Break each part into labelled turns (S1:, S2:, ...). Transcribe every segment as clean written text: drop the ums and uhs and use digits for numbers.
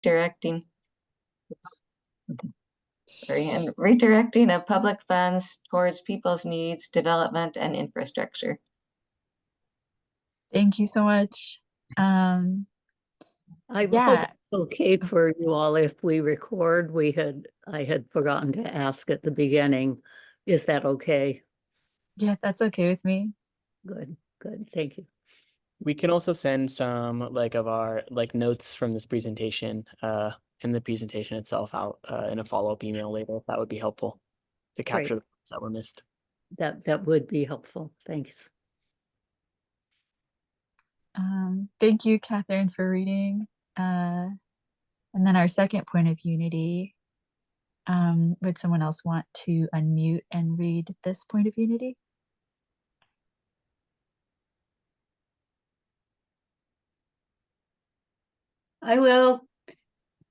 S1: redirecting. Oops. Sorry, and redirecting of public funds towards people's needs, development, and infrastructure.
S2: Thank you so much.
S3: I hope
S2: Yeah.
S3: it's okay for you all if we record. I had forgotten to ask at the beginning. Is that okay?
S2: Yeah, that's okay with me.
S3: Good, good. Thank you.
S4: We can also send some of our notes from this presentation and the presentation itself out in a follow-up email later, if that would be helpful to capture the points that were missed.
S3: That would be helpful. Thanks.
S2: Thank you, Catherine, for reading. And then our second point of unity. Would someone else want to unmute and read this point of unity?
S5: I will.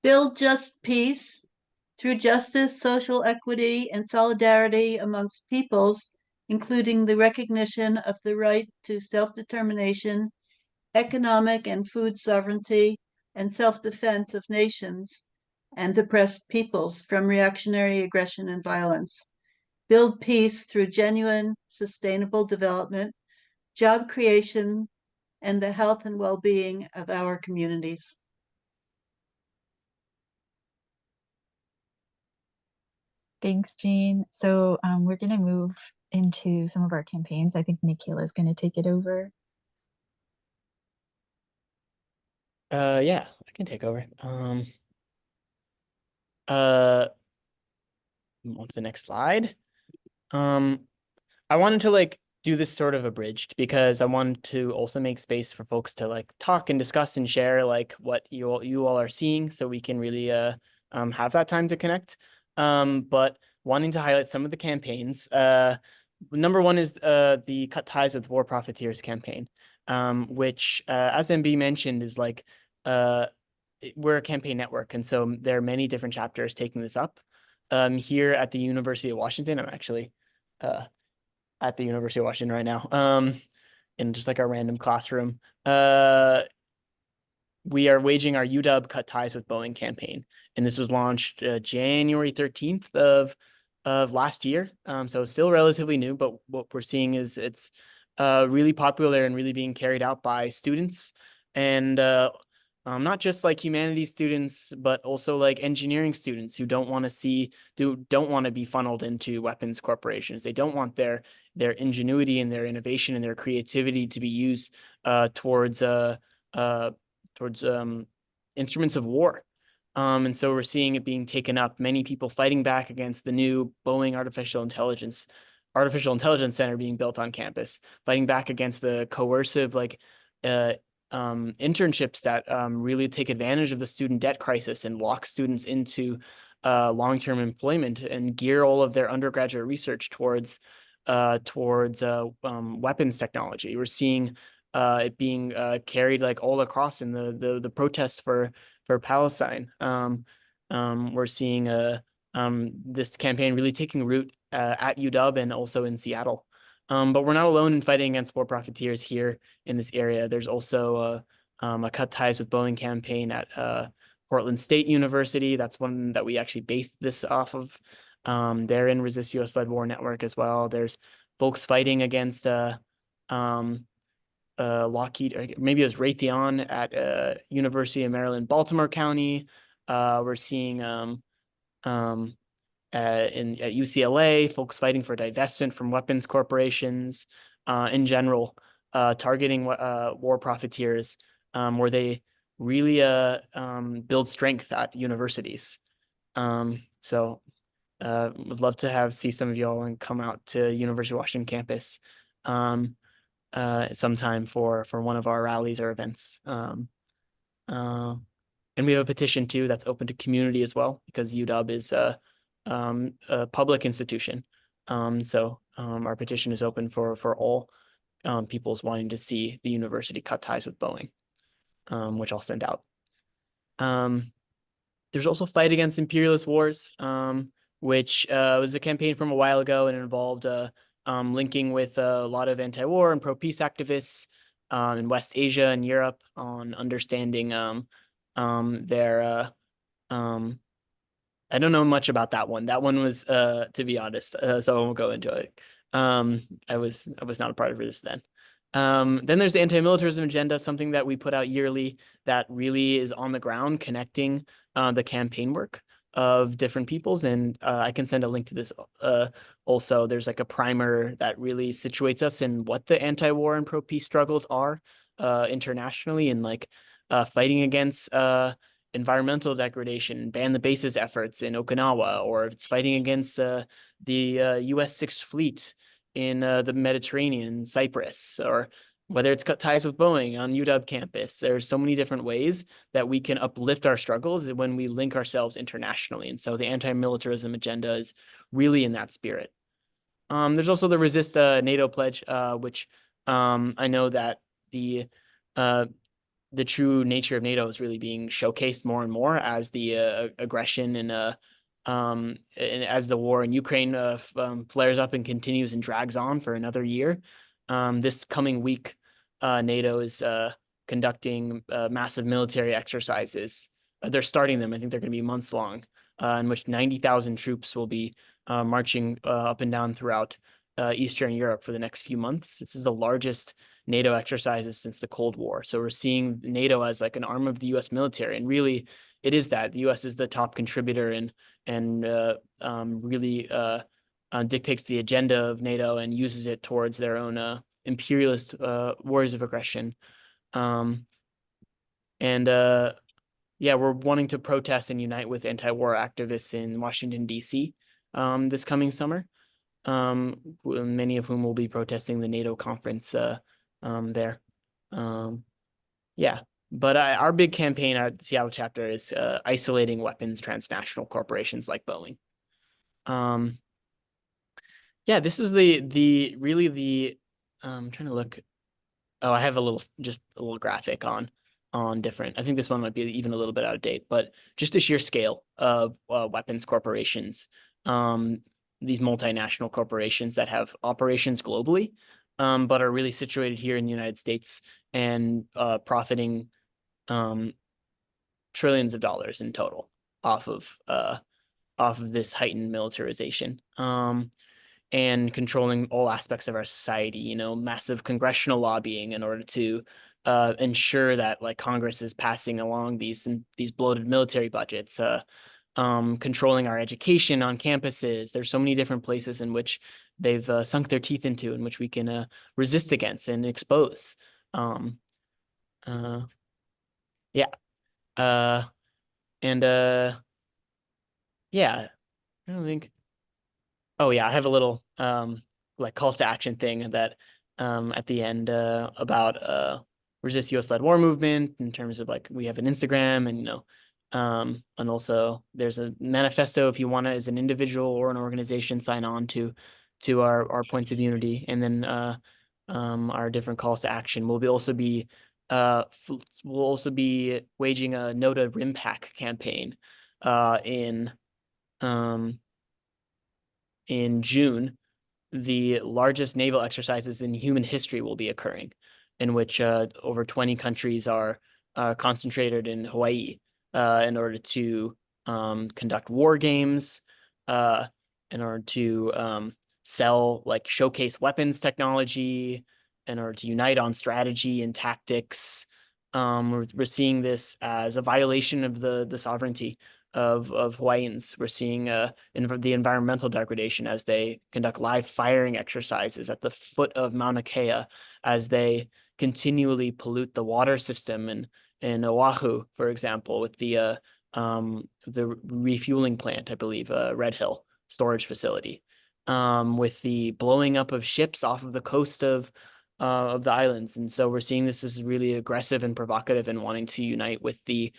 S5: Build just peace through justice, social equity, and solidarity amongst peoples, including the recognition of the right to self-determination, economic and food sovereignty, and self-defense of nations and oppressed peoples from reactionary aggression and violence. Build peace through genuine, sustainable development, job creation, and the health and well-being of our communities.
S2: Thanks, Jean. So we're going to move into some of our campaigns. I think Nihkil is going to take it over.
S4: Yeah, I can take over. On to the next slide. I wanted to do this sort of abridged because I wanted to also make space for folks to talk and discuss and share what you all are seeing, so we can really have that time to connect. But wanting to highlight some of the campaigns. Number one is the Cut Ties with War Profiteers campaign, which, as MB mentioned, is we're a campaign network, and so there are many different chapters taking this up. Here at the University of Washington, I'm actually at the University of Washington right now, in just a random classroom. We are waging our UW Cut Ties with Boeing campaign, and this was launched January 13th of last year. So it's still relatively new, but what we're seeing is it's really popular and really being carried out by students, and not just humanities students, but also engineering students who don't want to be funneled into weapons corporations. They don't want their ingenuity and their innovation and their creativity to be used towards instruments of war. And so we're seeing it being taken up. Many people fighting back against the new Boeing Artificial Intelligence Center being built on campus, fighting back against the coercive internships that really take advantage of the student debt crisis and lock students into long-term employment and gear all of their undergraduate research towards weapons technology. We're seeing it being carried all across in the protests for Palestine. We're seeing this campaign really taking root at UW and also in Seattle. But we're not alone in fighting against war profiteers here in this area. There's also a Cut Ties with Boeing campaign at Portland State University. That's one that we actually based this off of. They're in Resist US-Led War Network as well. There's folks fighting against Lockheed, or maybe it was Raytheon at University of Maryland, Baltimore County. We're seeing at UCLA, folks fighting for divestment from weapons corporations, in general, targeting war profiteers, where they really build strength at universities. So would love to see some of y'all and come out to University of Washington campus sometime for one of our rallies or events. And we have a petition too that's open to community as well, because UW is a public institution. So our petition is open for all peoples wanting to see the university cut ties with Boeing, which I'll send out. There's also Fight Against Imperialist Wars, which was a campaign from a while ago and involved linking with a lot of anti-war and pro-peace activists in West Asia and Europe on understanding their I don't know much about that one. That one was, to be honest, so I won't go into it. I was not a part of this then. Then there's the anti-militarism agenda, something that we put out yearly that really is on the ground, connecting the campaign work of different peoples. And I can send a link to this. Also, there's like a primer that really situates us in what the anti-war and pro-peace struggles are internationally, and like fighting against environmental degradation, ban the bases efforts in Okinawa, or it's fighting against the U.S. Sixth Fleet in the Mediterranean, Cyprus, or whether it's cut ties with Boeing on UW campus. There's so many different ways that we can uplift our struggles when we link ourselves internationally. And so the anti-militarism agenda is really in that spirit. There's also the Resist NATO pledge, which I know that the true nature of NATO is really being showcased more and more as the aggression and as the war in Ukraine flares up and continues and drags on for another year. This coming week, NATO is conducting massive military exercises. They're starting them. I think they're going to be months long, in which 90,000 troops will be marching up and down throughout Eastern Europe for the next few months. This is the largest NATO exercises since the Cold War. So we're seeing NATO as like an arm of the US military. And really, it is that. The US is the top contributor and really dictates the agenda of NATO and uses it towards their own imperialist wars of aggression. Yeah, we're wanting to protest and unite with anti-war activists in Washington, D.C. This coming summer, many of whom will be protesting the NATO conference there. Yeah, but our big campaign at the Seattle chapter is isolating weapons transnational corporations like Boeing. Yeah, this is the really the I'm trying to look. Oh, I have just a little graphic on different. I think this one might be even a little bit out of date, but just the sheer scale of weapons corporations, these multinational corporations that have operations globally, but are really situated here in the United States and profiting trillions of dollars in total off of this heightened militarization. And controlling all aspects of our society, you know, massive congressional lobbying in order to ensure that like Congress is passing along these bloated military budgets, controlling our education on campuses. There's so many different places in which they've sunk their teeth into, in which we can resist against and expose. Yeah. Yeah, I don't think. Oh yeah, I have a little like calls to action thing that at the end about resist US led war movement, in terms of like we have an Instagram, and you know, and also there's a manifesto if you want to, as an individual or an organization, sign on to our points of unity, and then our different calls to action. We'll also be waging a No to RIMPAC campaign in June. The largest naval exercises in human history will be occurring, in which over 20 countries are concentrated in Hawaii in order to conduct war games, in order to showcase weapons technology, in order to unite on strategy and tactics. We're seeing this as a violation of the sovereignty of Hawaiians. We're seeing the environmental degradation as they conduct live firing exercises at the foot of Mauna Kea, as they continually pollute the water system in Oahu, for example, with the refueling plant, I believe, Red Hill storage facility, with the blowing up of ships off of the coast of the islands. And so we're seeing this as really aggressive and provocative, and wanting to unite with the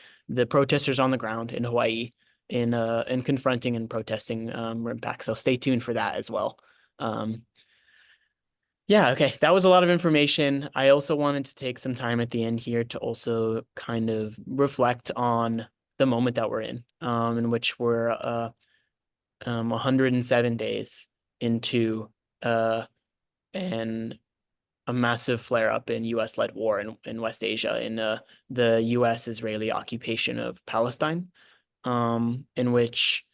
S4: protesters on the ground in Hawaii in confronting and protesting RIMPAC. So stay tuned for that as well. Yeah, okay, that was a lot of information. I also wanted to take some time at the end here to also kind of reflect on the moment that we're in which we're 107 days into a massive flare-up in US-led war in West Asia, in the US-Israeli occupation of Palestine. in which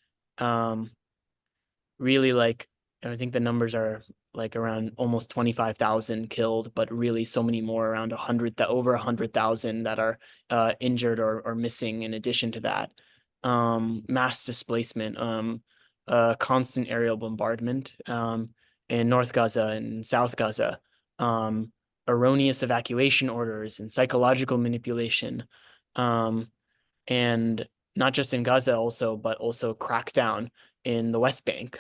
S4: really like I think the numbers are like around almost 25,000 killed, but really so many more, around over 100,000 that are injured or missing. In addition to that, mass displacement, constant aerial bombardment in North Gaza and South Gaza, erroneous evacuation orders and psychological manipulation, and not just in Gaza but also crackdown in the West Bank,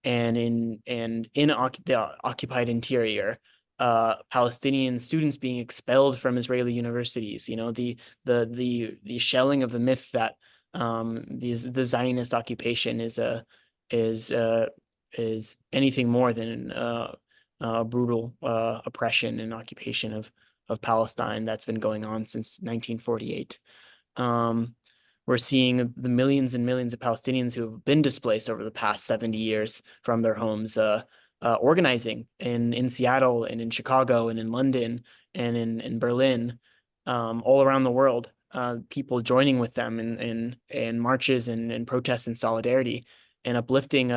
S4: and in the occupied interior, Palestinian students being expelled from Israeli universities. You know, the shelling of the myth that the Zionist occupation is anything more than brutal oppression and occupation of Palestine that's been going on since 1948. We're seeing the millions and millions of Palestinians who have been displaced over the past 70 years from their homes, organizing in Seattle and in Chicago and in London and in Berlin, all around the world. People joining with them in marches and protests and solidarity, and uplifting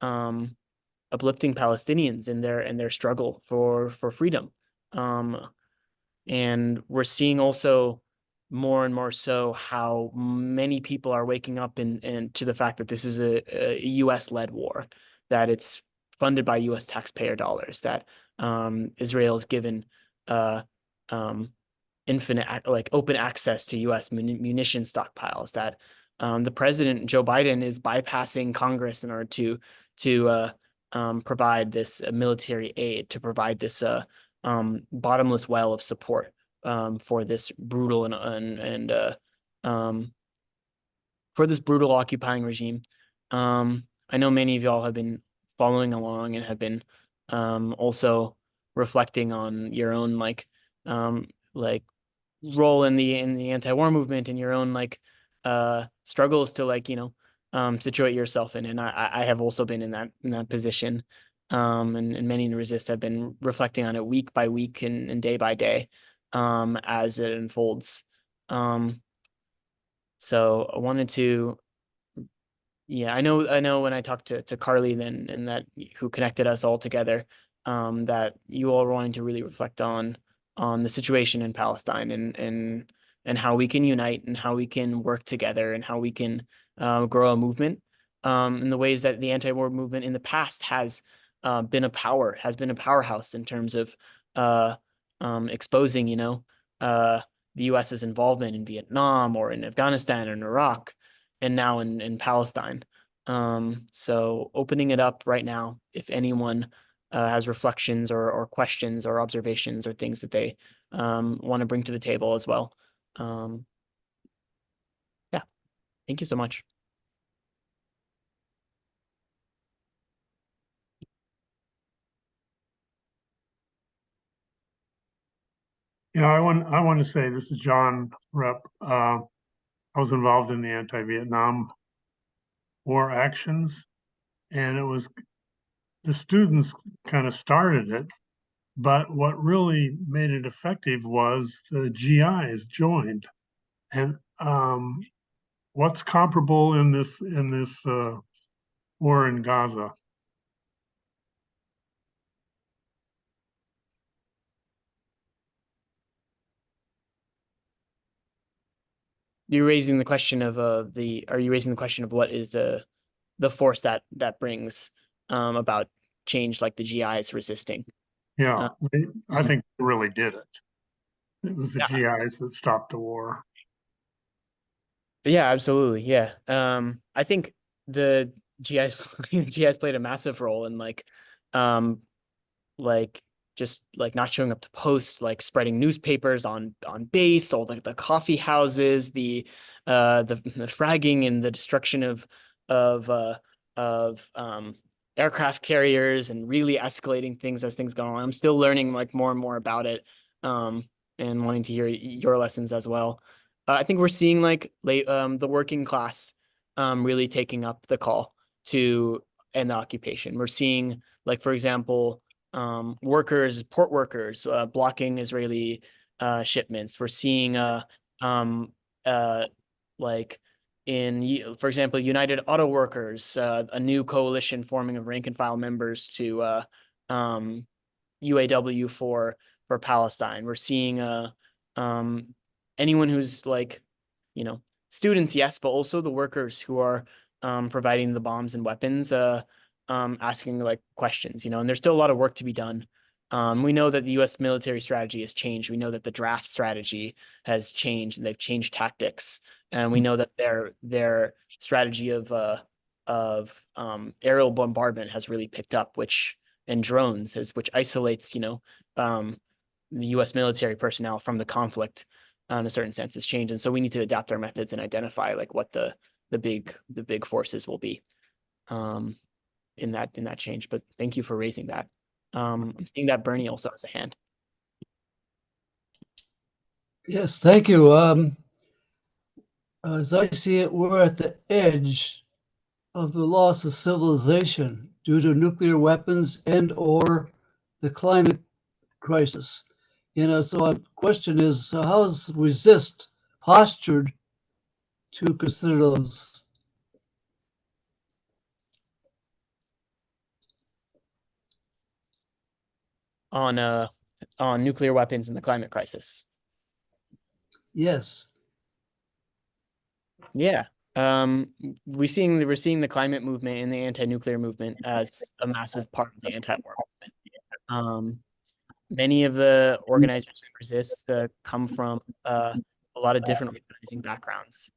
S4: Palestinians in their struggle for freedom. And we're seeing also more and more so how many people are waking up and to the fact that this is a US-led war, that it's funded by US taxpayer dollars, that Israel is given infinite, like open access to US munition stockpiles, that the president, Joe Biden, is bypassing Congress in order to provide this military aid, to provide this bottomless well of support for this brutal and for this brutal occupying regime. I know many of y'all have been following along and have been also reflecting on your own like role in the anti-war movement and your own struggles to situate yourself in. And I have also been in that position. And many in Resist have been reflecting on it week by week and day by day as it unfolds. So I wanted to, I know when I talked to Carly then, and that who connected us all together, that you all were wanting to really reflect on the situation in Palestine and how we can unite and how we can work together and how we can grow a movement in the ways that the anti-war movement in the past has been a powerhouse in terms of exposing, the US's involvement in Vietnam or in Afghanistan or in Iraq, and now in Palestine. So opening it up right now, if anyone has reflections or questions or observations or things that they want to bring to the table as well. Yeah, thank you so much.
S6: Yeah, I want to say, this is John Rep. I was involved in the anti-Vietnam War actions, and it was the students kind of started it, but what really made it effective was the GIs joined. And what's comparable in this war in Gaza?
S4: You're raising the question of are you raising the question of what is the force that brings about change, like the GIs resisting?
S6: Yeah, I
S4: mhm.
S6: think they really did it. It was the
S4: Yeah.
S6: GIs that stopped the war.
S4: Yeah, absolutely. Yeah. I think the GIs GIs played a massive role in like just like not showing up to posts, like spreading newspapers on base, all the coffee houses, the fragging and the destruction of uh aircraft carriers, and really escalating things as things go on. I'm still learning like more and more about it, and wanting to hear your lessons as well. I think we're seeing the working class really taking up the call to end the occupation. We're seeing, like, for example, port workers blocking Israeli shipments. We're seeing like for example, United Auto Workers, a new coalition forming of rank and file members to UAW for Palestine. We're seeing anyone who's like, students, yes, but also the workers who are providing the bombs and weapons, asking like questions, and there's still a lot of work to be done. We know that the U.S. military strategy has changed. We know that the draft strategy has changed, and they've changed tactics. And we know that their strategy of aerial bombardment has really picked up, and drones, which isolates, the U.S. military personnel from the conflict, in a certain sense, has changed. And so we need to adapt our methods and identify like what the big forces will be in that change. But thank you for raising that. I'm seeing that Bernie also has a hand.
S7: Yes, thank you. As I see it, we're at the edge of the loss of civilization due to nuclear weapons and/or the climate crisis. So my question is, how is Resist postured to consider those?
S4: On nuclear weapons and the climate crisis.
S7: Yes.
S4: Yeah. We're seeing the climate movement and the anti-nuclear movement as a massive part of the anti-war movement. Many of the organizers in Resist come from a lot of different organizing backgrounds.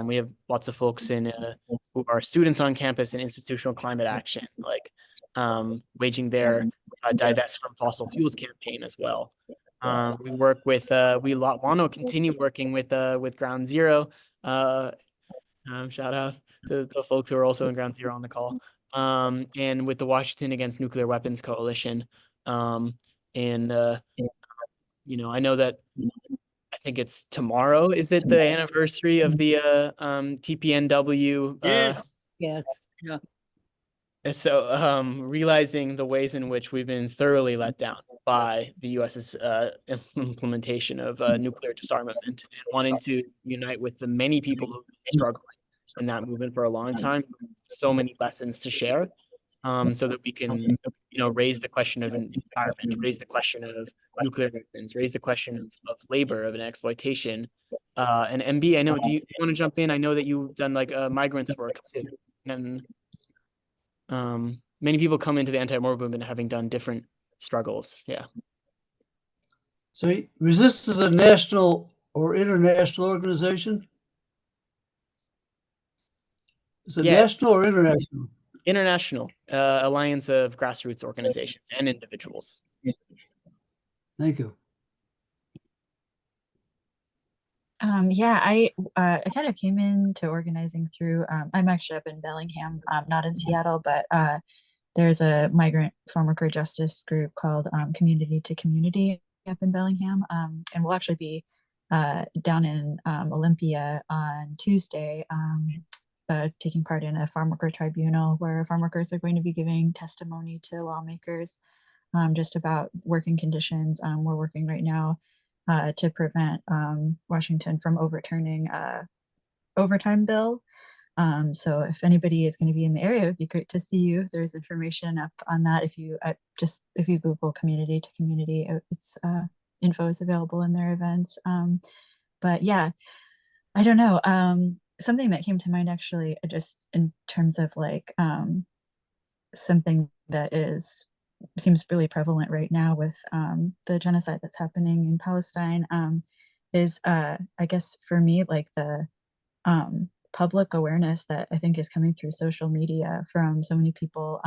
S4: We have lots of folks who are students on campus in institutional climate action, like waging their divest from fossil fuels campaign as well. We work with we want to continue working with Ground Zero. Shout out to the folks who are also in Ground Zero on the call. And with the Washington Against Nuclear Weapons Coalition. I know that I think it's tomorrow. Is it the anniversary of the TPNW?
S3: Yes. Yeah.
S4: So realizing the ways in which we've been thoroughly let down by the US's implementation of nuclear disarmament, and wanting to unite with the many people who've been struggling in that movement for a long time. So many lessons to share, so that we can, raise the question of an environment, raise the question of nuclear weapons, raise the question of labor, of an exploitation. And MB, I know, do you want to jump in? I know that you've done like migrants work too, and many people come into the anti-war movement having done different struggles. Yeah.
S7: So Resist is a national or international organization? Is it national or international?
S4: International alliance of grassroots organizations and individuals.
S7: Thank you.
S2: Yeah, I kind of came into organizing through, I'm actually up in Bellingham, not in Seattle, but there's a migrant farm worker justice group called Community to Community up in Bellingham. And we'll actually be down in Olympia on Tuesday, taking part in a farm worker tribunal where farm workers are going to be giving testimony to lawmakers just about working conditions. We're working right now to prevent Washington from overturning overtime bill. So if anybody is going to be in the area, it'd be great to see you. There's information up on that. If you Google Community to Community, it's info is available in their events. But yeah, I don't know. Something that came to mind actually, just in terms of like something that seems really prevalent right now with the genocide that's happening in Palestine, is I guess for me, like the public awareness that I think is coming through social media from so many people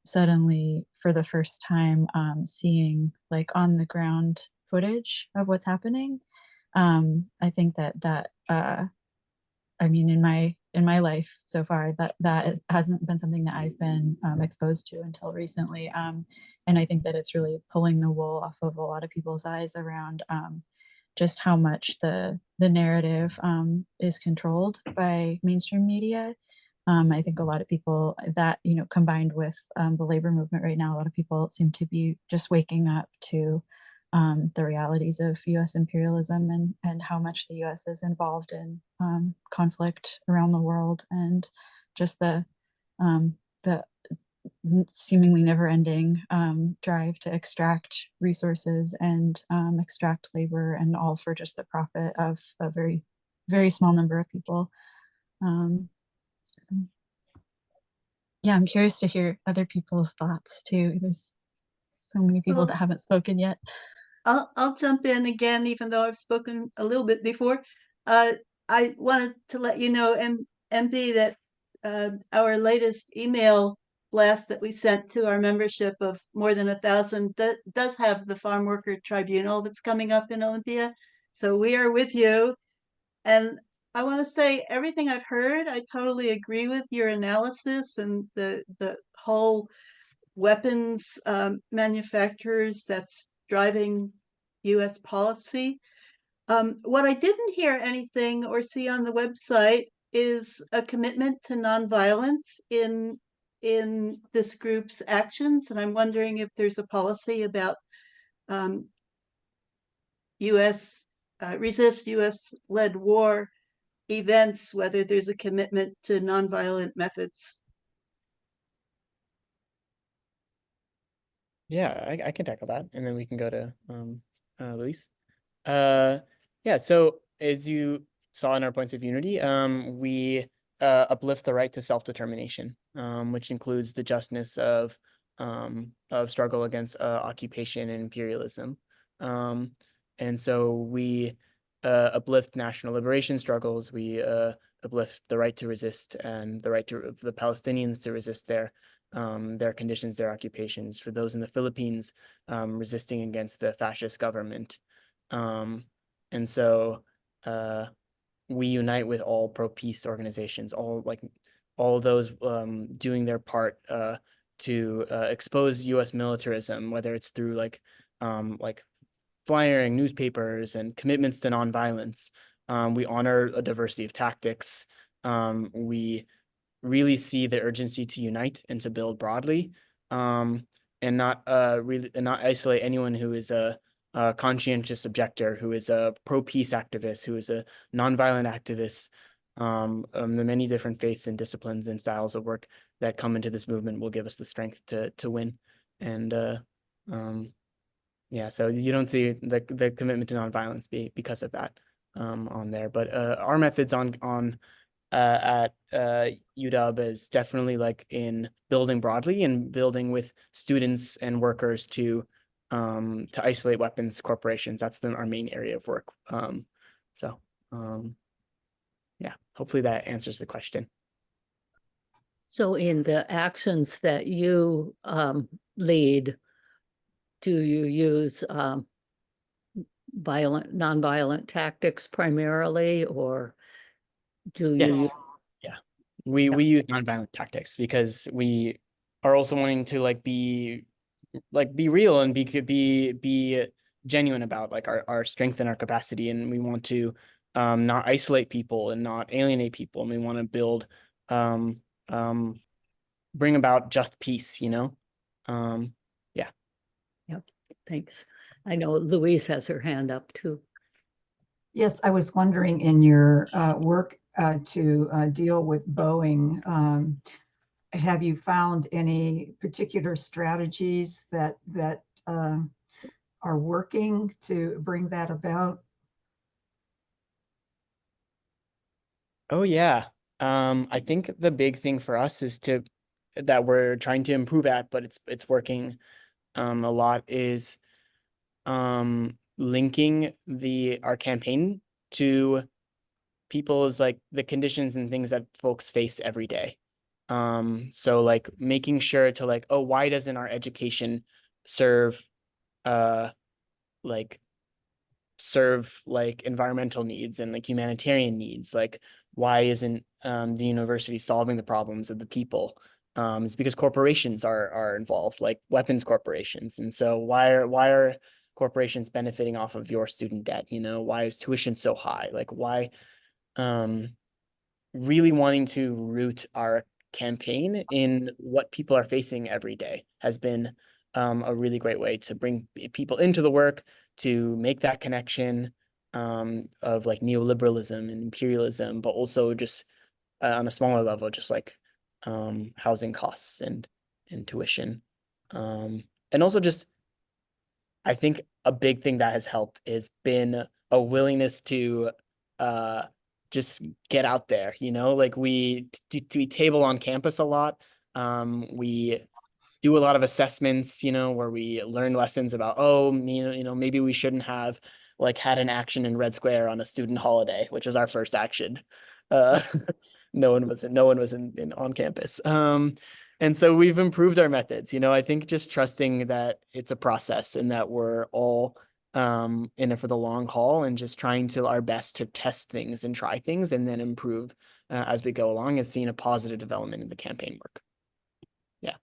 S2: suddenly for the first time seeing like on the ground footage of what's happening. I think that I mean, in my life so far, that hasn't been something that I've been exposed to until recently. And I think that it's really pulling the wool off of a lot of people's eyes around just how much the narrative is controlled by mainstream media. I think a lot of people that, combined with the labor movement right now, a lot of people seem to be just waking up to the realities of U.S. imperialism and how much the U.S. is involved in conflict around the world, and just the seemingly never-ending drive to extract resources and extract labor, and all for just the profit of a very, very small number of people. Yeah, I'm curious to hear other people's thoughts too. There's so many people that haven't spoken yet.
S5: I'll jump in again, even though I've spoken a little bit before. I wanted to let you know, MB, that our latest email blast that we sent to our membership of more than 1,000 does have the Farm Worker Tribunal that's coming up in Olympia. So we are with you. And I want to say everything I've heard, I totally agree with your analysis, and the whole weapons manufacturers that's driving U.S. policy. What I didn't hear anything or see on the website is a commitment to nonviolence in this group's actions, and I'm wondering if there's a policy about U.S. Resist U.S.-led war events, whether there's a commitment to nonviolent methods.
S4: Yeah, I can tackle that, and then we can go to Luis. Yeah, so as you saw in our points of unity, we uplift the right to self-determination, which includes the justness of struggle against occupation and imperialism. And so we uplift national liberation struggles. We uplift the right to resist and the right to the Palestinians to resist their conditions, their occupations. For those in the Philippines, resisting against the fascist government. And so we unite with all pro-peace organizations, all of those doing their part to expose U.S. militarism, whether it's through like flyering newspapers and commitments to nonviolence. We honor a diversity of tactics. We really see the urgency to unite and to build broadly, and not isolate anyone who is a conscientious objector, who is a pro-peace activist, who is a nonviolent activist. The many different faiths and disciplines and styles of work that come into this movement will give us the strength to win. And yeah, so you don't see the commitment to nonviolence because of that on there. But our methods at UW is definitely like in building broadly and building with students and workers to isolate weapons corporations. That's our main area of work. Yeah, hopefully that answers the question.
S3: So in the actions that you lead, do you use nonviolent tactics primarily, or do you?
S4: Yes. Yeah, we use nonviolent tactics because we are also wanting to be real and be genuine about like our strength and our capacity, and we want to not isolate people and not alienate people, and we want to build bring about just peace, yeah.
S3: Yep, thanks. I know Louise has her hand up too.
S8: Yes, I was wondering, in your work to deal with Boeing, have you found any particular strategies that are working to bring that about?
S4: Oh yeah. I think the big thing for us is that we're trying to improve at, but it's working a lot, is linking our campaign to people's like the conditions and things that folks face every day. So like making sure to like, oh, why doesn't our education serve environmental needs and like humanitarian needs? Like, why isn't the university solving the problems of the people? It's because corporations are involved, like weapons corporations. And so why are corporations benefiting off of your student debt? Why is tuition so high? Like, why? Really wanting to root our campaign in what people are facing every day has been a really great way to bring people into the work, to make that connection of like neoliberalism and imperialism, but also just on a smaller level, just like housing costs and tuition. And also just, I think a big thing that has helped has been a willingness to just get out there, you know, like we table on campus a lot. We do a lot of assessments, you know, where we learn lessons about, oh, you know, maybe we shouldn't have like had an action in Red Square on a student holiday, which was our first action. Uh, no one was in on campus. And so we've improved our methods, you know, I think just trusting that it's a process and that we're all in it for the long haul and just trying to our best to test things and try things and then improve as we go along has seen a positive development in the campaign work. Yeah.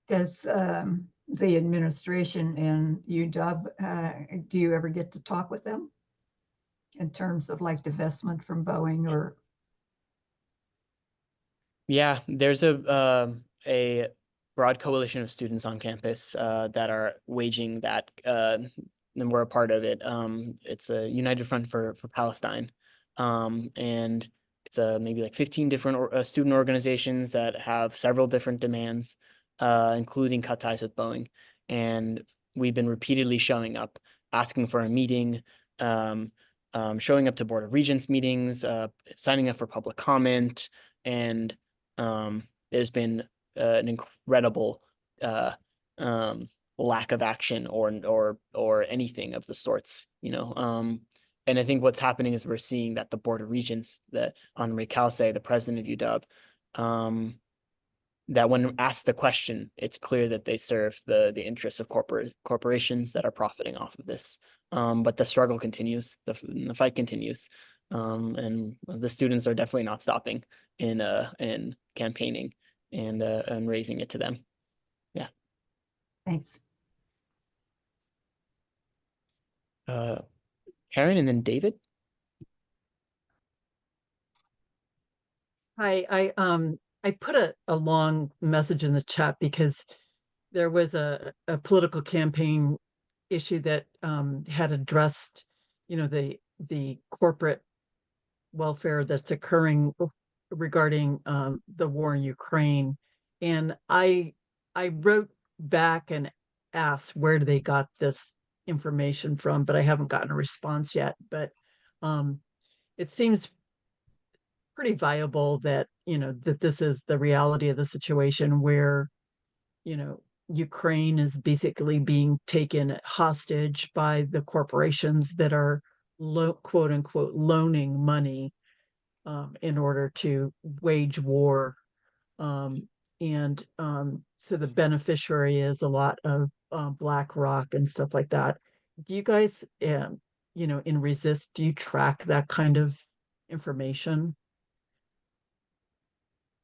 S8: Does the administration in UW, do you ever get to talk with them in terms of like divestment from Boeing or?
S4: Yeah, there's a broad coalition of students on campus that are waging that, and we're a part of it. It's a United Front for Palestine, and it's maybe like 15 different student organizations that have several different demands, including cut ties with Boeing. And we've been repeatedly showing up, asking for a meeting, showing up to Board of Regents meetings, signing up for public comment, and there's been an incredible lack of action or anything of the sorts, you know. And I think what's happening is we're seeing that the Board of Regents, that Henri Calce, the president of UW, that when asked the question, it's clear that they serve the interests of corporations that are profiting off of this. But the struggle continues, the fight continues, and the students are definitely not stopping in campaigning and raising it to them. Yeah.
S8: Thanks.
S4: Karen and then David.
S9: Hi, I put a long message in the chat because there was a political campaign issue that had addressed, you know, the corporate welfare that's occurring regarding the war in Ukraine. And I wrote back and asked where they got this information from, but I haven't gotten a response yet. But it seems pretty viable that, you know, that this is the reality of the situation where, you know, Ukraine is basically being taken hostage by the corporations that are quote unquote loaning money in order to wage war. So the beneficiary is a lot of BlackRock and stuff like that. Do you guys, you know, in Resist, do you track that kind of information?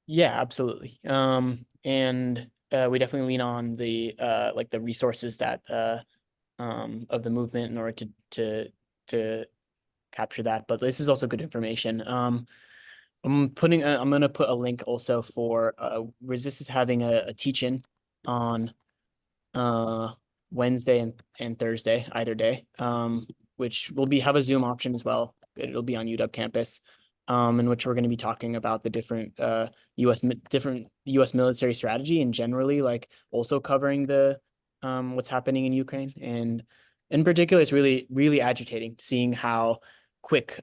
S4: Yeah, absolutely. And we definitely lean on the like the resources that of the movement in order to capture that. But this is also good information. I'm gonna put a link also for Resist is having a teach-in on Wednesday and Thursday, either day, which will have a Zoom option as well. It'll be on UW campus, in which we're going to be talking about the different U.S. military strategy and generally like also covering the what's happening in Ukraine. And in particular, it's really agitating seeing how quick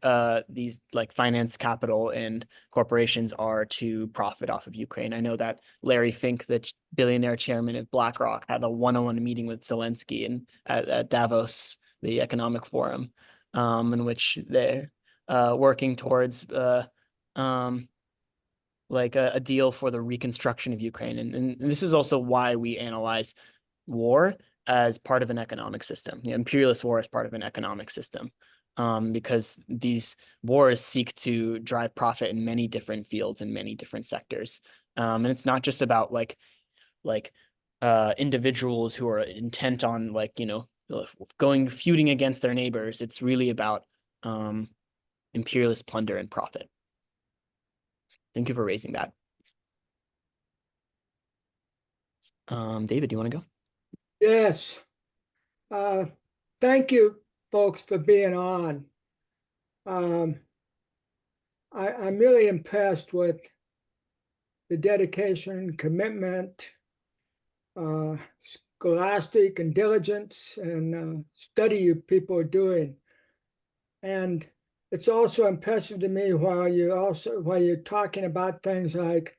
S4: these like finance capital and corporations are to profit off of Ukraine. I know that Larry Fink, the billionaire chairman of BlackRock, had a one-on-one meeting with Zelensky at Davos, the economic forum, in which they're working towards like a deal for the reconstruction of Ukraine. And this is also why we analyze war as part of an economic system. The imperialist war is part of an economic system. Because these wars seek to drive profit in many different fields and many different sectors. And it's not just about like individuals who are intent on like, you know, feuding against their neighbors. It's really about imperialist plunder and profit. Thank you for raising that. David, do you want to go?
S10: Yes. Thank you, folks, for being on. I'm really impressed with the dedication, commitment, scholastic and diligence and study you people are doing. And it's also impressive to me while you're talking about things like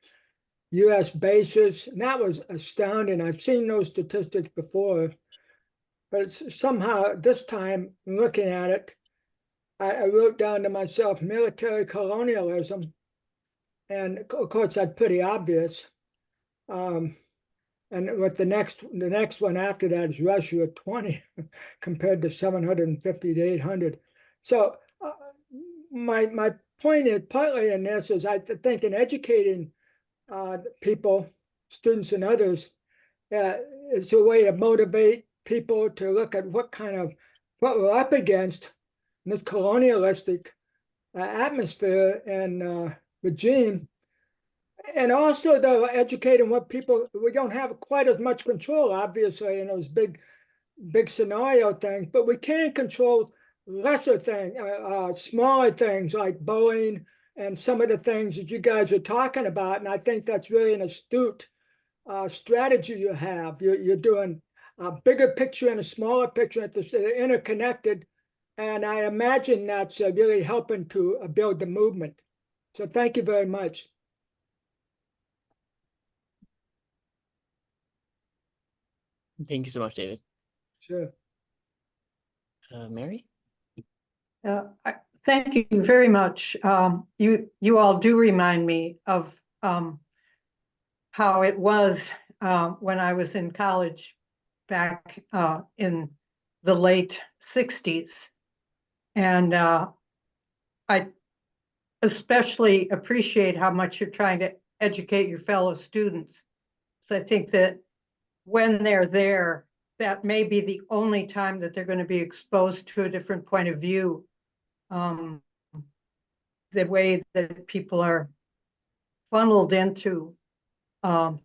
S10: US bases, and that was astounding. I've seen those statistics before, but it's somehow this time looking at it, I wrote down to myself military colonialism, and of course that's pretty obvious. And what the next one after that is Russia at 20 compared to 750 to 800. So my point is partly in this is I think in educating people, students and others, it's a way to motivate people to look at what we're up against in this colonialistic atmosphere and regime. And also, though, educating what people, we don't have quite as much control, obviously, in those big scenario things, but we can control lesser things, smaller things like Boeing and some of the things that you guys are talking about. And I think that's really an astute strategy you have. You're doing a bigger picture and a smaller picture that are interconnected. And I imagine that's really helping to build the movement. So thank you very much.
S4: Thank you so much, David.
S10: Sure.
S4: Mary?
S11: Thank you very much. You all do remind me of how it was when I was in college back in the late 60s. And I especially appreciate how much you're trying to educate your fellow students. So I think that when they're there, that may be the only time that they're going to be exposed to a different point of view. The way that people are funneled into the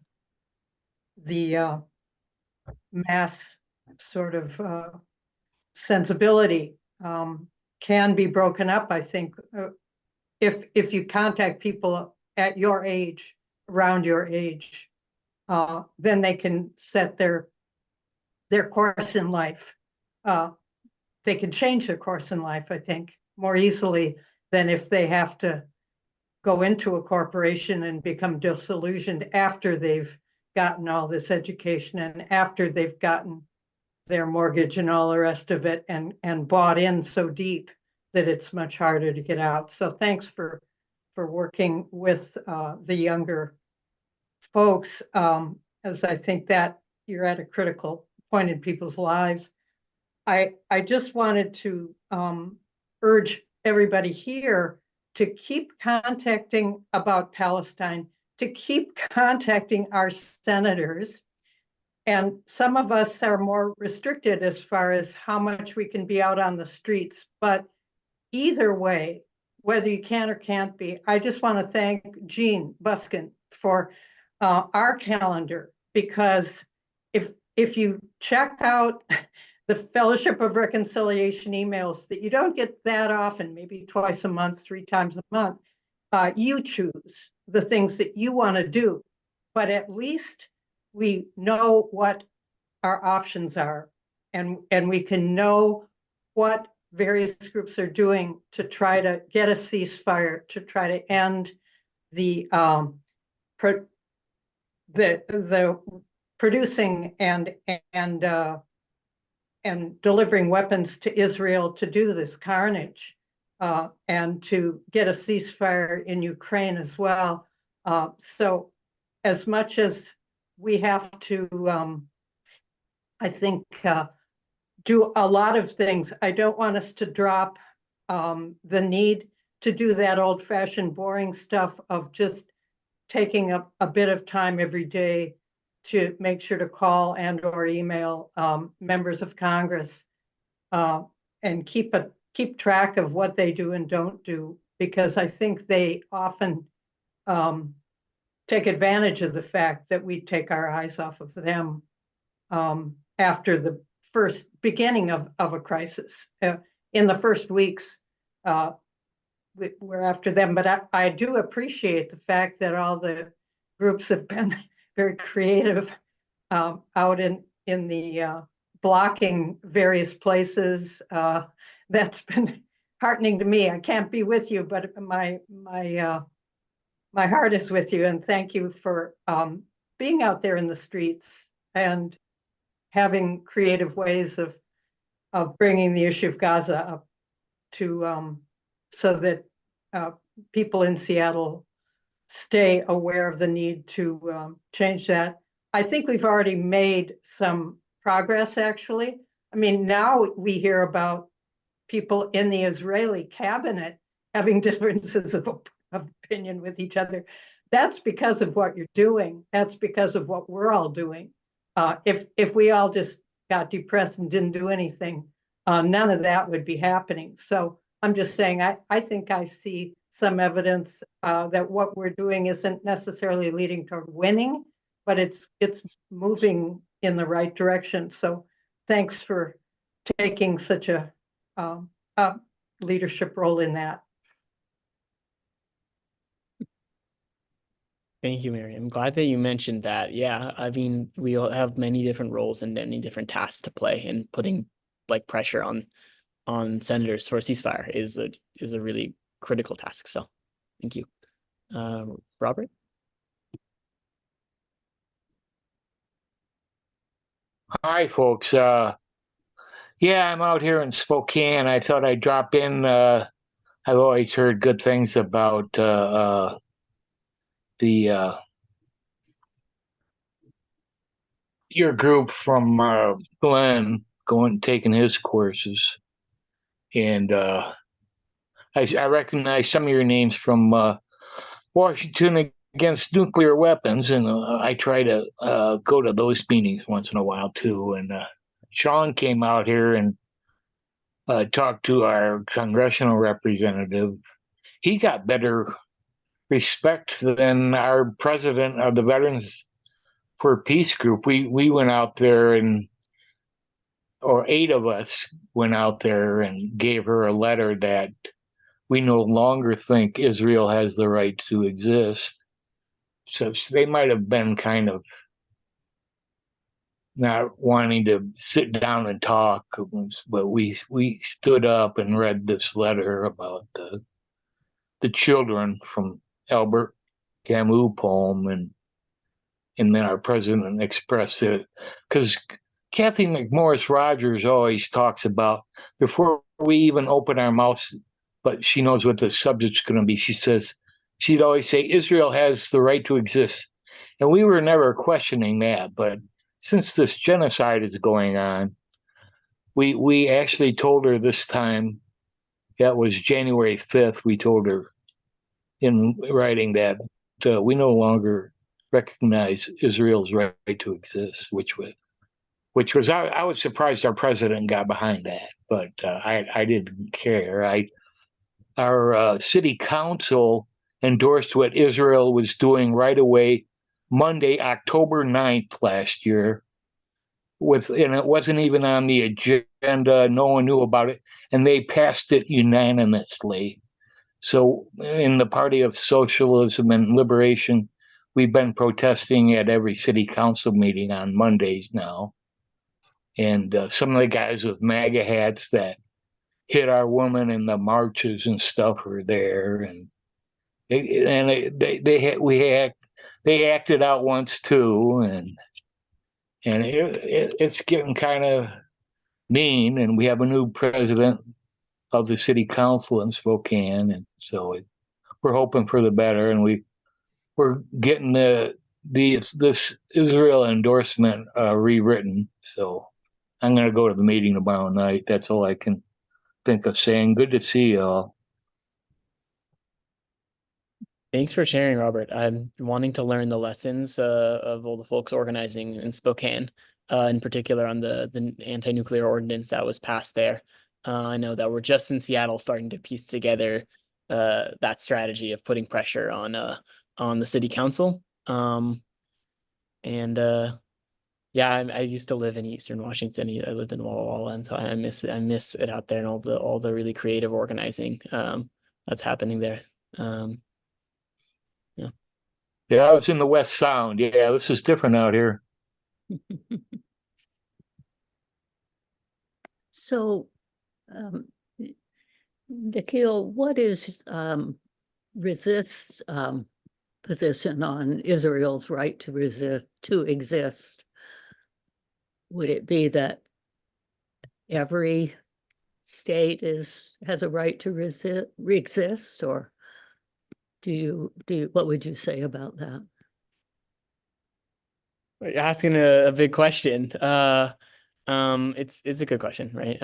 S11: mass sort of sensibility can be broken up, I think, if you contact people at your age, around your age, then they can set their course in life. They can change their course in life, I think, more easily than if they have to go into a corporation and become disillusioned after they've gotten all this education and after they've gotten their mortgage and all the rest of it and bought in so deep that it's much harder to get out. So thanks for working with the younger folks, as I think that you're at a critical point in people's lives. I just wanted to urge everybody here to keep contacting about Palestine, to keep contacting our senators. And some of us are more restricted as far as how much we can be out on the streets. But either way, whether you can or can't be, I just want to thank Jean Buskin for our calendar, because if you check out the Fellowship of Reconciliation emails that you don't get that often, maybe twice a month, 3 times a month, you choose the things that you want to do. But at least we know what our options are, and we can know what various groups are doing to try to get a ceasefire, to try to end the producing and delivering weapons to Israel to do this carnage, and to get a ceasefire in Ukraine as well. So as much as we have to, I think, do a lot of things, I don't want us to drop the need to do that old-fashioned boring stuff of just taking a bit of time every day to make sure to call and or email members of Congress and keep track of what they do and don't do, because I think they often take advantage of the fact that we take our eyes off of them. after the first beginning of a crisis. In the first weeks, we're after them, but I do appreciate the fact that all the groups have been very creative out in the blocking various places. That's been heartening to me. I can't be with you, but my heart is with you, and thank you for being out there in the streets and having creative ways of bringing the issue of Gaza up to so that people in Seattle stay aware of the need to change that. I think we've already made some progress, actually. I mean, now we hear about people in the Israeli cabinet having differences of opinion with each other. That's because of what you're doing. That's because of what we're all doing. If we all just got depressed and didn't do anything, none of that would be happening. So I'm just saying, I think I see some evidence that what we're doing isn't necessarily leading toward winning, but it's moving in the right direction. So thanks for taking such a leadership role in that.
S4: Thank you, Mary. I'm glad that you mentioned that. Yeah, I mean, we all have many different roles and many different tasks to play, and putting like pressure on senators for a ceasefire is a really critical task. So thank you. Robert?
S12: Hi, folks. Yeah, I'm out here in Spokane. I thought I'd drop in. I've always heard good things about the your group from Glenn taking his courses, and I recognize some of your names from Washington Against Nuclear Weapons, and I try to go to those meetings once in a while too. And Sean came out here and talked to our congressional representative. He got better respect than our president of the Veterans for Peace group. We went out there, or 8 of us went out there and gave her a letter that we no longer think Israel has the right to exist. So they might have been kind of not wanting to sit down and talk, but we stood up and read this letter about the children from Albert Camus poem, and then our president expressed it, because Kathy McMorris Rogers always talks about, before we even open our mouths, but she knows what the subject's going to be, she'd always say Israel has the right to exist, and we were never questioning that. But since this genocide is going on, we actually told her this time, that was January 5th, we told her in writing that we no longer recognize Israel's right to exist, which was I was surprised our president got behind that, but I didn't care. Our city council endorsed what Israel was doing right away, Monday, October 9th last year, and it wasn't even on the agenda. No one knew about it, and they passed it unanimously. So in the Party of Socialism and Liberation, we've been protesting at every city council meeting on Mondays now. And some of the guys with MAGA hats that hit our women in the marches and stuff are there. And they acted out once too. And it's getting kind of mean. And we have a new president of the city council in Spokane, and so we're hoping for the better, and we're getting this Israel endorsement rewritten. So I'm going to go to the meeting tomorrow night. That's all I can think of saying. Good to see you all.
S4: Thanks for sharing, Robert. I'm wanting to learn the lessons of all the folks organizing in Spokane, in particular on the anti-nuclear ordinance that was passed there. I know that we're just in Seattle starting to piece together that strategy of putting pressure on the city council. And Yeah, I used to live in Eastern Washington. I lived in Walla Walla, and so I miss it. I miss it out there and all the really creative organizing that's happening there. Yeah.
S12: Yeah, I was in the West Sound. Yeah, this is different out here.
S3: So, Nihkil, what is Resist's position on Israel's right to exist? Would it be that every state has a right to exist, or what would you say about that?
S4: You're asking a big question. It's a good question, right?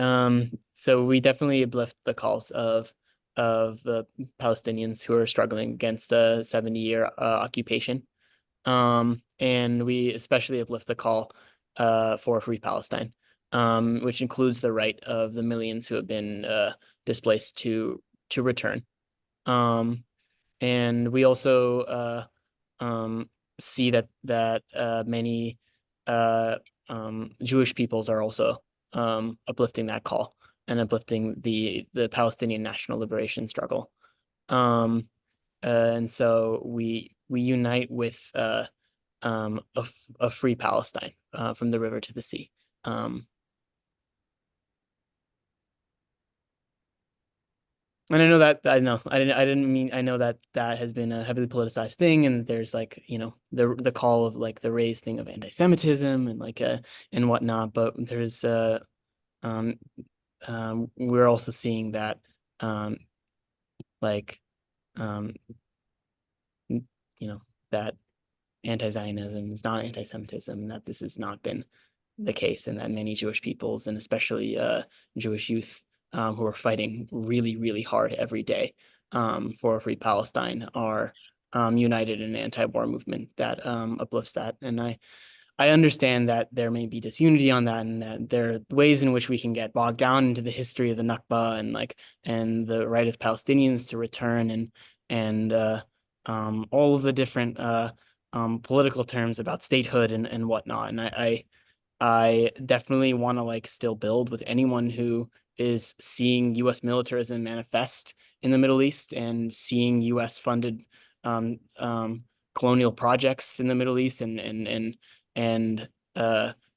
S4: So we definitely uplift the calls of the Palestinians who are struggling against a 70-year occupation. And we especially uplift the call for a free Palestine, which includes the right of the millions who have been displaced to return. And we also see that many Jewish peoples are also uplifting that call and uplifting the Palestinian national liberation struggle. And so we unite with a free Palestine from the river to the sea. And I know that I know that has been a heavily politicized thing, and there's like, the call of like the raised thing of anti-Semitism and like and whatnot, but there's we're also seeing that like that anti-Zionism is not anti-Semitism, and that this has not been the case, and that many Jewish peoples, and especially Jewish youth who are fighting really, really hard every day for a free Palestine are united in an anti-war movement that uplifts that. And I understand that there may be disunity on that, and that there are ways in which we can get bogged down into the history of the Nakba and the right of Palestinians to return and all of the different political terms about statehood and whatnot. And I definitely want to like still build with anyone who is seeing U.S. militarism manifest in the Middle East and seeing U.S. funded colonial projects in the Middle East and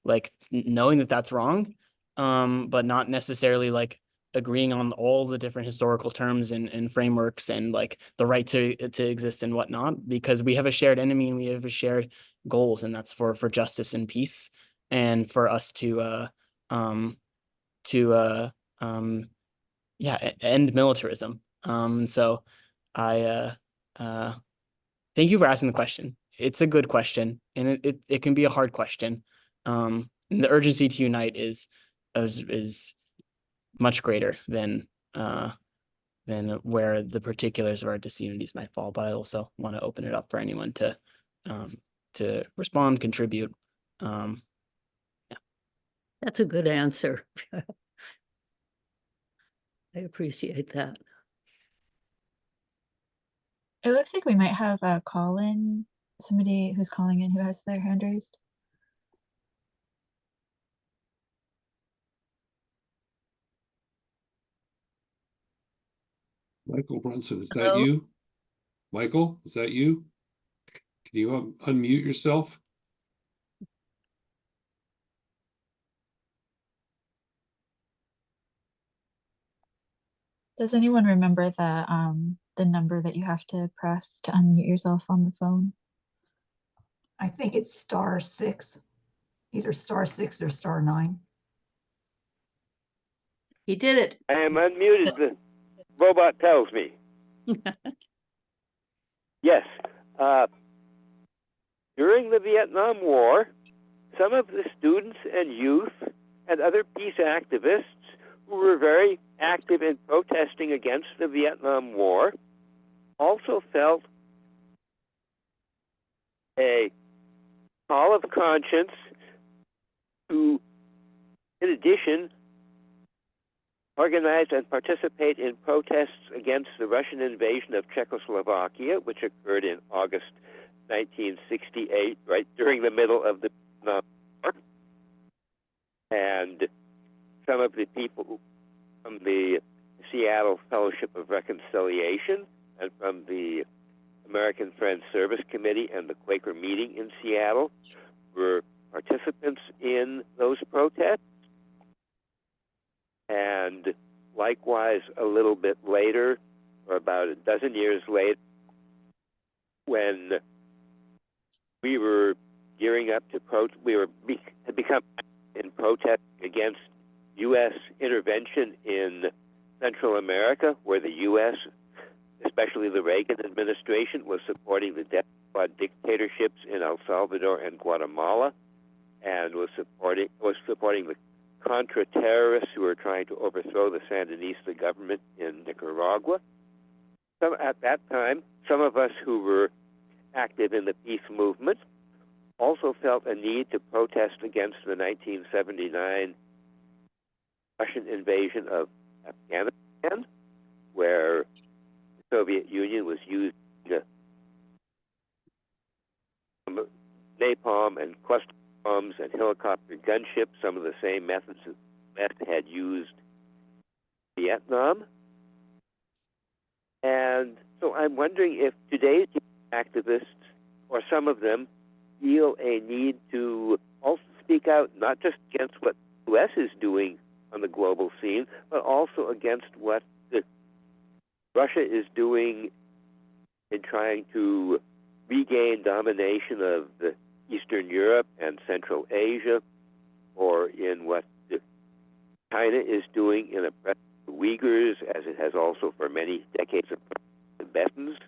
S4: like knowing that that's wrong, but not necessarily like agreeing on all the different historical terms and frameworks and like the right to exist and whatnot, because we have a shared enemy and we have a shared goals, and that's for justice and peace, and for us to end militarism. So I thank you for asking the question. It's a good question, and it can be a hard question. And the urgency to unite is much greater than where the particulars of our disunities might fall. But I also want to open it up for anyone to respond, contribute.
S3: That's a good answer. I appreciate that.
S2: It looks like we might have a call in, somebody who's calling in who has their hand raised.
S13: Michael Brunson, is that
S2: Hello?
S13: you? Michael, is that you? Can you unmute yourself?
S2: Does anyone remember the number that you have to press to unmute yourself on the phone?
S8: I think it's *6, either *6 or *9.
S5: He did it.
S14: I am unmuted, the robot tells me. Yes. During the Vietnam War, some of the students and youth and other peace activists who were very active in protesting against the Vietnam War also felt a call of conscience to, in addition, organize and participate in protests against the Russian invasion of Czechoslovakia, which occurred in August 1968, right during the middle of the Vietnam War. Fellowship of Reconciliation and from the American Friends Service Committee and the Quaker meeting in Seattle were participants in those protests. And likewise, a little bit later, or about a dozen years later, when we were gearing up to had become in protest against U.S. intervention in Central America, where the U.S., especially the Reagan administration, was supporting the death squad dictatorships in El Salvador and Guatemala, and was supporting the Contra terrorists who were trying to overthrow the Sandinista government in Nicaragua. At that time, some of us who were active in the peace movement also felt a need to protest against the 1979 Russian invasion of Afghanistan, where the Soviet Union was using napalm and cluster bombs and helicopter gunships, some of the same methods that the West had used in Vietnam. And so I'm wondering if today's activists, or some of them, feel a need to also speak out, not just against what the U.S. is doing on the global scene, but also against what Russia is doing in trying to regain domination of Eastern Europe and Central Asia, or in what China is doing in oppressing the Uyghurs, as it has also for many decades oppressed the Tibetans.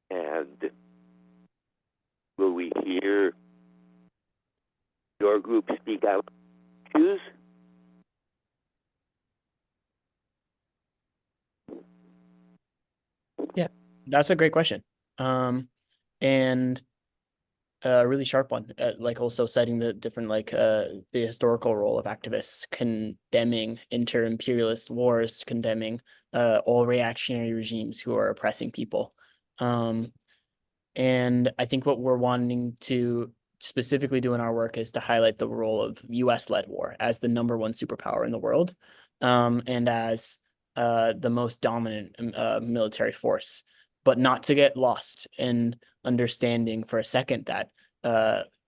S14: And will we hear your group speak out issues?
S4: Yeah, that's a great question. And a really sharp one, like also citing the different, the historical role of activists condemning inter-imperialist wars, condemning all reactionary regimes who are oppressing people. And I think what we're wanting to specifically do in our work is to highlight the role of US-led war as the #1 superpower in the world, and as the most dominant military force, but not to get lost in understanding for a second that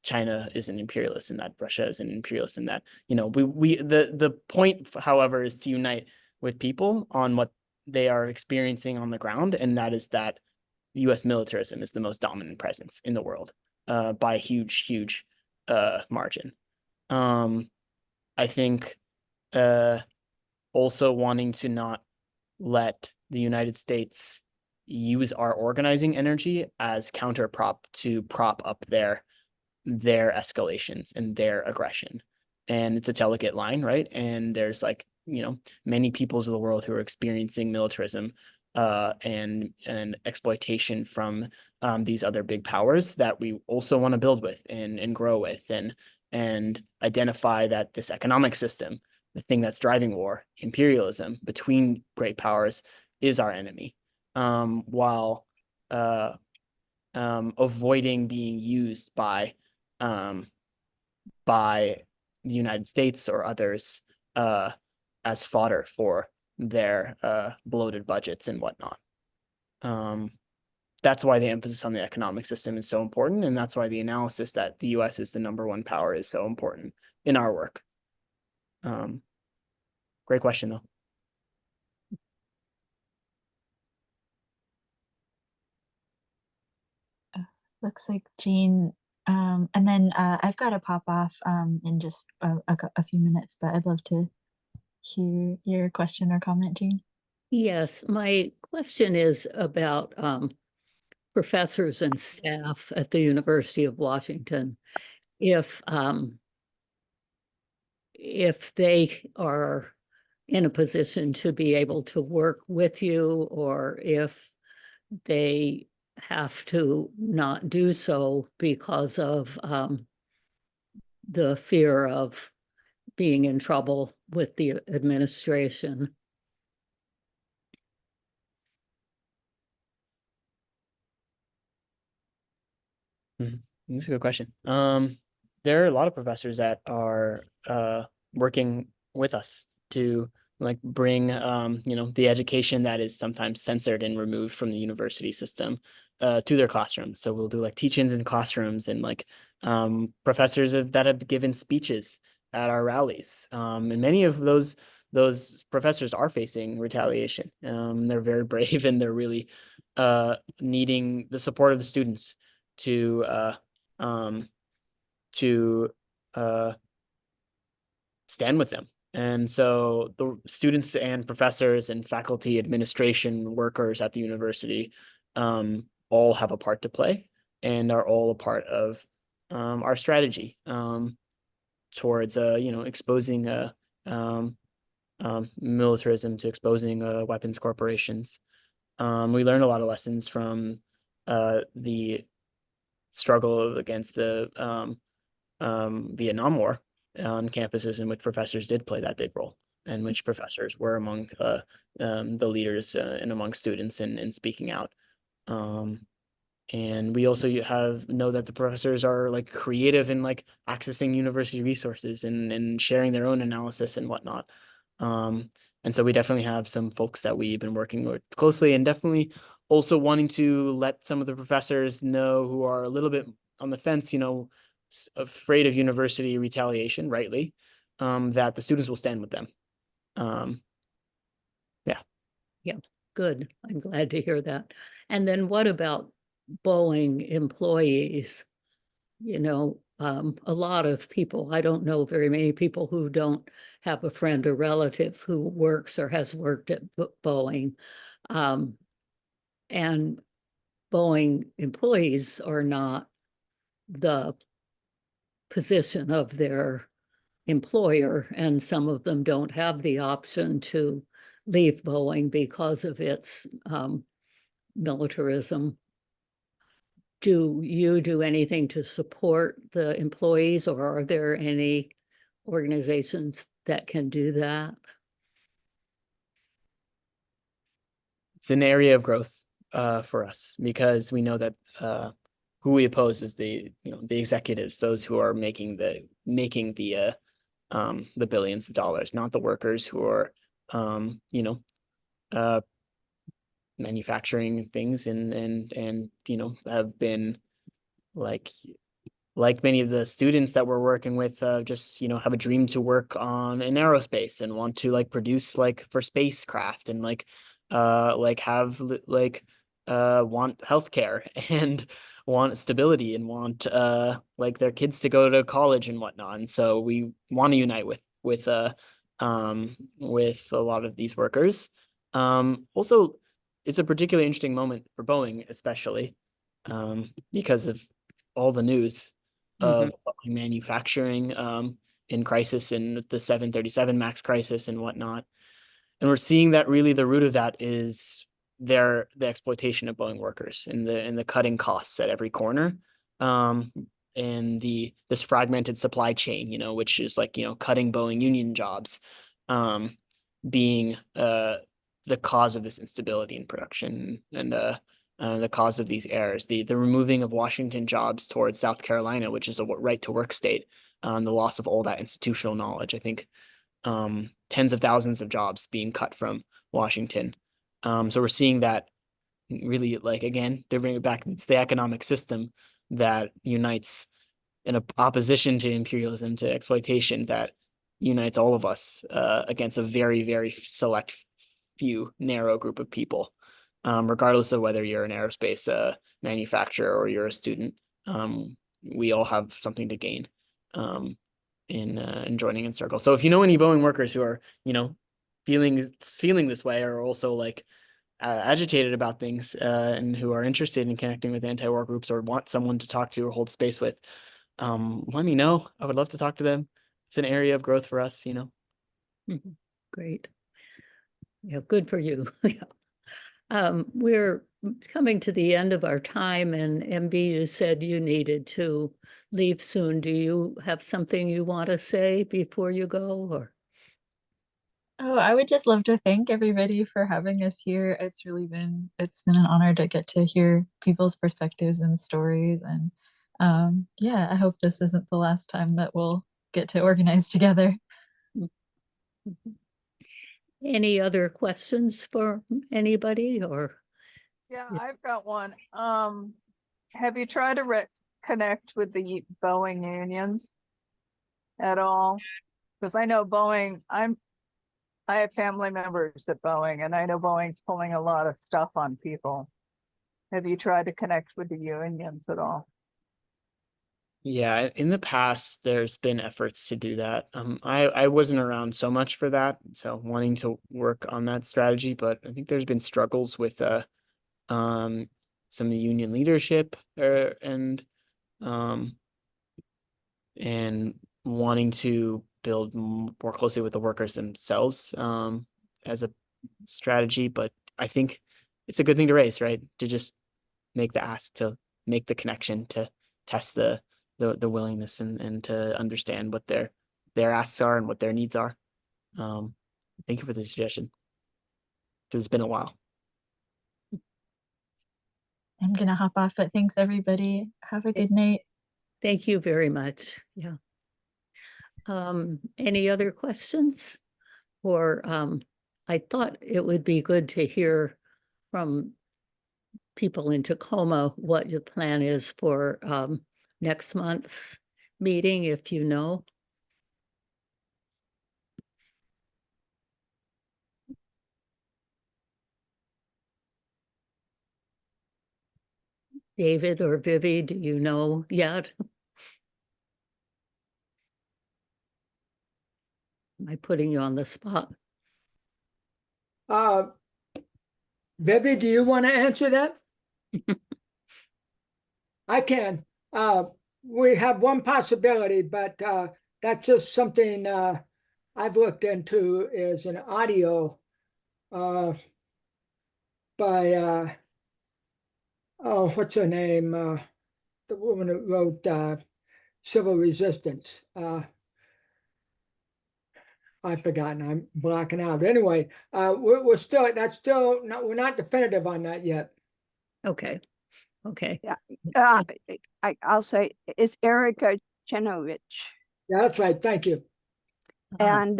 S4: China is an imperialist and that Russia is an imperialist, and that, the point, however, is to unite with people on what they are experiencing on the ground, and that is that U.S. militarism is the most dominant presence in the world by a huge margin. I think also wanting to not let the United States use our organizing energy as counterprop to prop up their escalations and their aggression. And it's a delicate line, right? And there's many peoples of the world who are experiencing militarism and exploitation from these other big powers that we also want to build with and grow with, and identify that this economic system, the thing that's driving war, imperialism between great powers, is our enemy, while avoiding being used by the United States or others as fodder for their bloated budgets and whatnot. That's why the emphasis on the economic system is so important, and that's why the analysis that the US is the #1 power is so important in our work. Great question, though.
S2: Looks like Jean, and then I've got to pop off in just a few minutes, but I'd love to hear your question or comment, Jean.
S3: Yes, my question is about professors and staff at the University of Washington. If they are in a position to be able to work with you, or if they have to not do so because of the fear of being in trouble with the administration.
S4: That's a good question. There are a lot of professors that are working with us to like bring you know, the education that is sometimes censored and removed from the university system to their classrooms. So we'll do like teach-ins in classrooms, and like professors that have given speeches at our rallies. And many of those professors are facing retaliation. They're very brave, and they're really needing the support of the students to stand with them. And so the students and professors and faculty, administration, workers at the university all have a part to play, and are all a part of our strategy towards you know, exposing militarism, to exposing weapons corporations. We learned a lot of lessons from the struggle against the Vietnam War on campuses, in which professors did play that big role, and which professors were among the leaders and among students in speaking out. And we also know that the professors are like creative in like accessing university resources and sharing their own analysis and whatnot. And so we definitely have some folks that we've been working with closely, and definitely also wanting to let some of the professors know who are a little bit on the fence, you know, afraid of university retaliation, rightly, that the students will stand with them.
S3: Yeah, good. I'm glad to hear that. And then what about Boeing employees? You know, a lot of people, I don't know very many people who don't have a friend or relative who works or has worked at Boeing. And Boeing employees are not the position of their employer, and some of them don't have the option to leave Boeing because of its militarism. Do you do anything to support the employees, or are there any organizations that can do that?
S4: It's an area of growth for us, because we know that who we oppose is the executives, those who are making the billions of dollars, not the workers who are manufacturing things and have been like many of the students that we're working with, just have a dream to work on in aerospace and want to like produce like for spacecraft, and have want healthcare and want stability, and want like their kids to go to college and whatnot. And so we want to unite with a lot of these workers. Also, it's a particularly interesting moment for Boeing, especially because of all the news of Boeing manufacturing in crisis, and the 737 MAX crisis and whatnot. And we're seeing that really the root of that is the exploitation of Boeing workers, and the cutting costs at every corner. And this fragmented supply chain, which is like, cutting Boeing union jobs, being the cause of this instability in production, and the cause of these errors, the removing of Washington jobs towards South Carolina, which is a right to work state, the loss of all that institutional knowledge. I think tens of thousands of jobs being cut from Washington. So we're seeing that really, like, again, to bring it back, it's the economic system that unites in opposition to imperialism, to exploitation, that unites all of us against a very, very select few narrow group of people, regardless of whether you're an aerospace manufacturer or you're a student. We all have something to gain in joining in circle. So if you know any Boeing workers who are, feeling this way, or also like agitated about things, and who are interested in connecting with anti-war groups, or want someone to talk to or hold space with, let me know. I would love to talk to them. It's an area of growth for us,
S3: Great. Yeah, good for you. We're coming to the end of our time, and MB, you said you needed to leave soon. Do you have something you want to say before you go, or?
S2: Oh, I would just love to thank everybody for having us here. It's been an honor to get to hear people's perspectives and stories. And yeah, I hope this isn't the last time that we'll get to organize together.
S3: Any other questions for anybody or?
S15: Yeah, I've got one. Have you tried to connect with the Boeing unions at all? Because I know Boeing, I have family members at Boeing, and I know Boeing's pulling a lot of stuff on people. Have you tried to connect with the unions at all?
S4: Yeah, in the past, there's been efforts to do that. I wasn't around so much for that, so wanting to work on that strategy, but I think there's been struggles with some of the union leadership and wanting to build more closely with the workers themselves as a strategy. But I think it's a good thing to raise, right? To just make the ask, to make the connection, to test the willingness and to understand what their asks are and what their needs are. Thank you for the suggestion. It's been a while.
S2: I'm gonna hop off, but thanks everybody. Have a good night.
S3: Thank you very much. Yeah. Any other questions? Or I thought it would be good to hear from people in Tacoma what your plan is for next month's meeting, if you know. David or Vivi, do you know yet? Am I putting you on the spot?
S10: Vivi, do you want to answer that? I can. We have one possibility, but that's just something I've looked into, is an audio by oh, what's her name? The woman who wrote Civil Resistance. I've forgotten. I'm blacking out. Anyway, we're still, that's still not, we're not definitive on that yet.
S3: Okay. Okay.
S16: Yeah. I'll say it's Erica Chenovich.
S10: Yeah, that's right. Thank you.
S16: And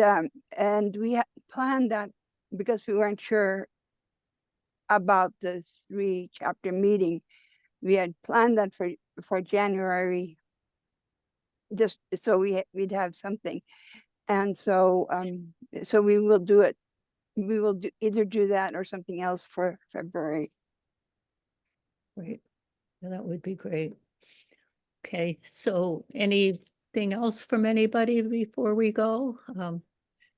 S16: we planned that because we weren't sure about the 3-chapter meeting. We had planned that for January, just so we'd have something. And so so we will do it. We will either do that or something else for February.
S3: Great. Yeah, that would be great. Okay, so anything else from anybody before we go?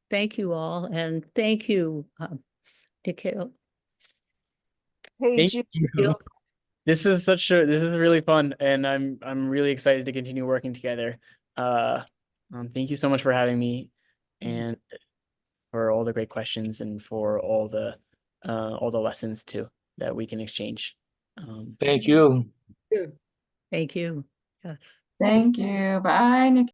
S3: Thank you all, and thank you, Nihkil.
S16: Hey,
S4: Thank you. This is really fun, and I'm really excited to continue working together. Thank you so much for having me, and for all the great questions, and for all the lessons too that we can exchange.
S12: Thank you.
S3: Thank you. Yes.
S1: Thank you. Bye, Nikki.